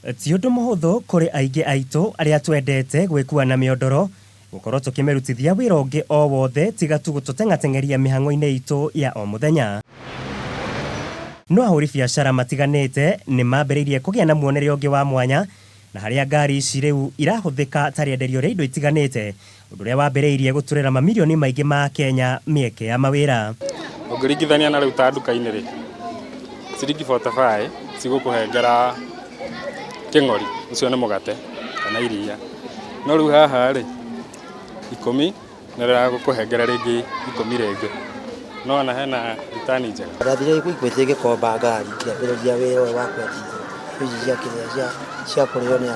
Ti undu muhuthu kuri aingi aitu aria twendete gwikua na miondoro gukorwo tukimerutithia wira ungi o wothe tiga tu gututengatengeria mihango-ini itu ya o muthenya. No ahuri biacara matiganite ni mambiriirie kugia na muonere ungi wa mwanya na haria ngari ici riu irahuthika ta rienderio ria indo itiganite, undu uria wambiriirie guturira mamilioni maingi ma Kenya mieke ya mawira. Ungiringithania na riu ta nduka-ini ri ciringi 45 cigukuhengera king'ori ucio ni mugate kana iria, no riu haha ri 10 nira gukuhengera ringi 10 ringi, no na hena ritani njega. Ndathire ikuigwete gikomba ngari kiambiriria wira wa kwendia cia kiria cia kurio ni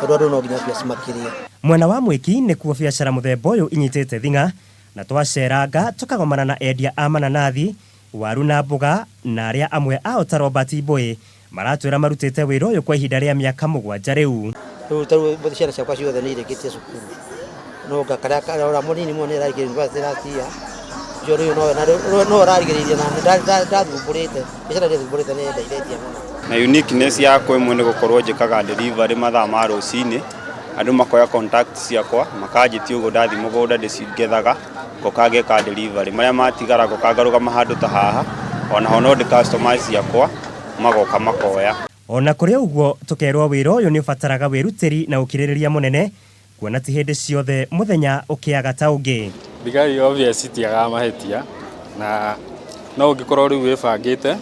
andu no nginya cimakirie. Mwena wa Mwiki nikuo biacara muthemba uyu inyitite thinga na twaceranga tukagomana na endia a mananathi, waru na mboga na aria amwe ao ta Robert Boy maratwira marutite wira uyu kwa ihinda ria miaka 7 riu. Riu ciana ciakwa ciothe ni ireketie cukuru, no ngakaria ora munini mo ni raigire university ratia jo riu no rarigiriria na ndathumburite biacara ria thumburite ni ndairetia muno. Na uniqueness yakwa imwe ni gukorwo njikaga delivery mathaa ma rucini, andu makoya contact ciakwa makanjitia ugo ndathi mugunda ndicigethaga ngokageka delivery maria matigara ngokagaruga mahandu ta haha, ona ho no ndi customers ciakwa magoka makoya. Ona kuri uguo tukerwo wira uyu ni ubataraga wirutiri na ukiririria munene, kuona ti hindi ciothe muthenya ukiaga ta ungi. Thigari obvious tiaga mahetia na no ungikorwo riu wibangite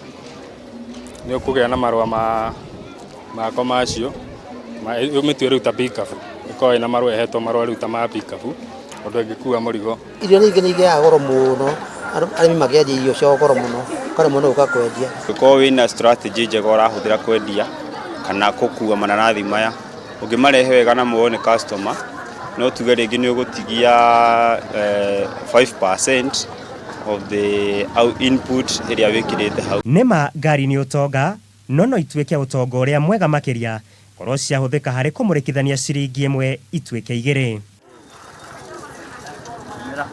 ni ukugia na marua ma commercial umitwe riu ta pickup iko ina marua ehetwo marua riu ta ma pickup undu ngikua murigo. Irio ringi ni igia goro muno, arimi makiendia irio cia goro muno kare muno ukakwendia. Uko wina strategy njega urahuthira kwendia kana gukua mananathi maya ungimarehe wega na muone customer, no tuge ringi ni ugutigia 5% of the input area wikirite hau. Nema ngari ni utonga no itweke utonga uria mwega makiria korwo ciahuthika hari kumurikithania ciringi imwe itweke igiri.